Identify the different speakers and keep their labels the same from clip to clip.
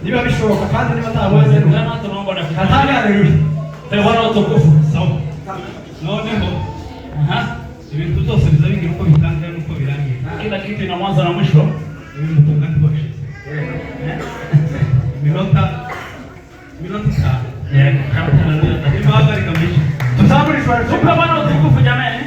Speaker 1: niba bishoboka kandi niba atabonye
Speaker 2: Bwana tunaomba dakika.
Speaker 1: katani haleluya
Speaker 2: Bwana utukufu.
Speaker 3: Sawa. Noneho ibintu byose biza bigira uko bitangira n'uko birangira.
Speaker 2: Kila kitu ina mwanzo na mwisho.
Speaker 3: Ibintu tungana twashize. Minota itanu. Nibahagarika mbere.
Speaker 1: tuzamurishwa
Speaker 2: Tupe Bwana utukufu jamani.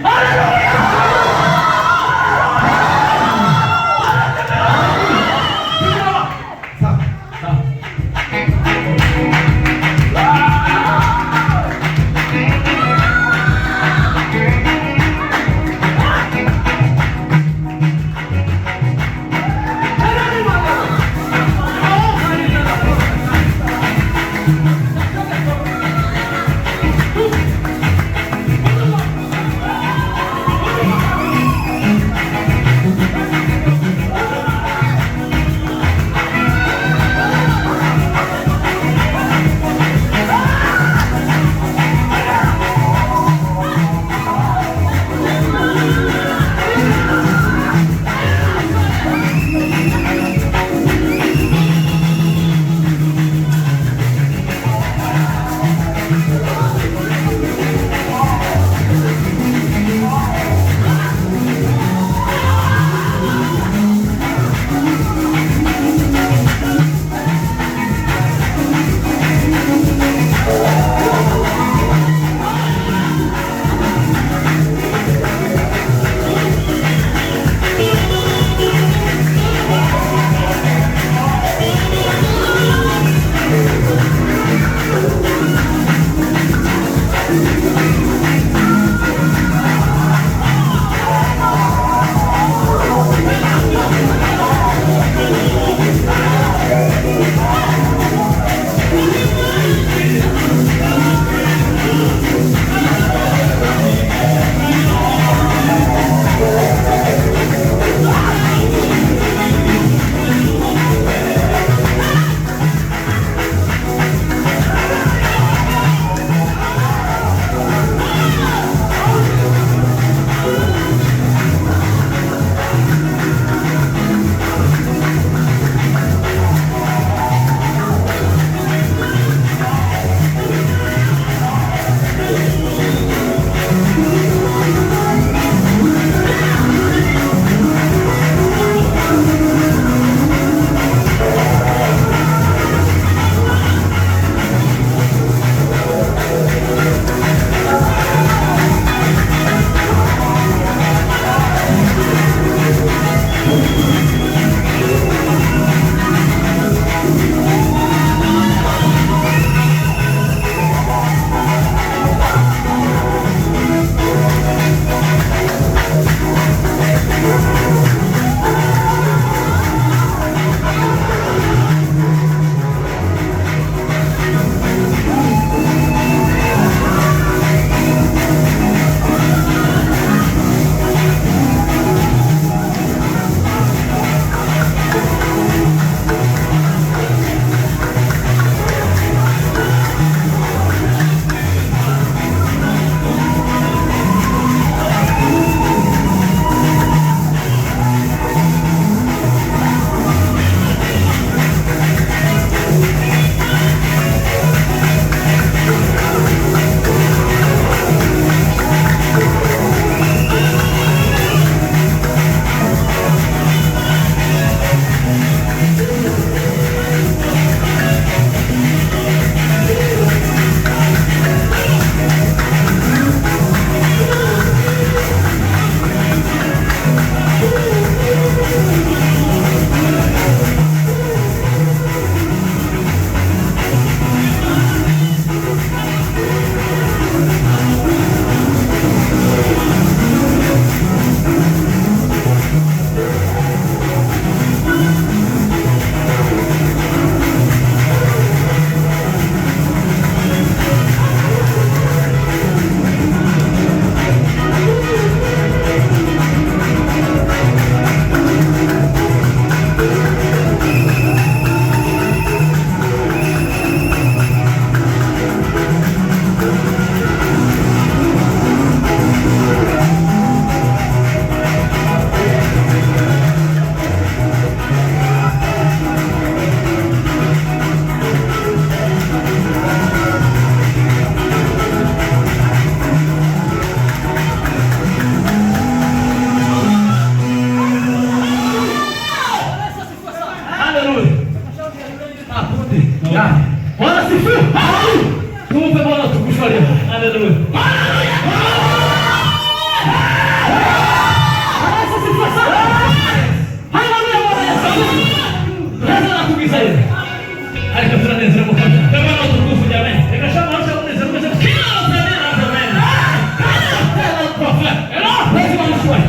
Speaker 1: maswali.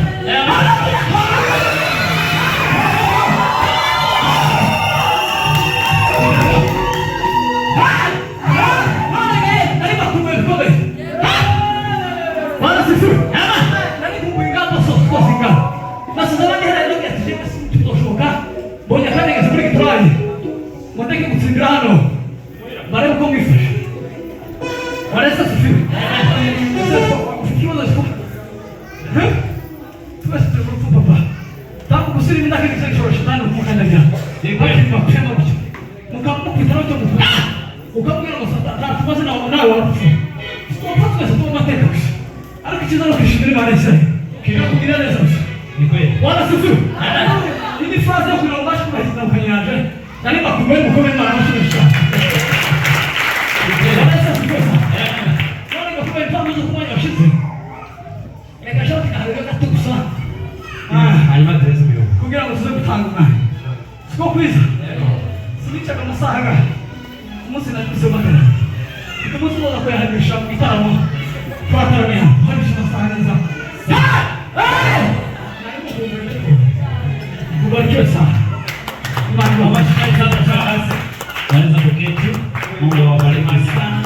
Speaker 3: Mwataki kutsingano marehemu kwa mifresh wanaweza sifiwe ufikiwa siku tuwezi turufu papa tangu kusiri minake ni kisha shetani kumkandanya wakati mapema mwisho mkamu kitano cha mkuu ukamugira masata tumaze na wanao wafu kwa sababu sasa mateka alikicheza na kishindani maresa kile kugira leza ni kweli wala sifiwe ini frazi ya kunaongasha kwa hizo mkanyaje nani bakumeni mkomeni mara moja nisha. Sasa sikosa. Nani bakumeni tangu hizo kumanya shite. Nikashoti kahaleka tukusa. Alima dresu bio. Kugira msuzo kutangu na. Siko kwiza. Silicha kama saga. Musi na kusema kana. Kumusu wala kwa hadi shop itamo. Kwa taramia. Hadi shina saga za. Nani mkomeni. Kubarikiwe sana. Mungu awabariki sana. Naweza kuketi. Mungu awabariki sana.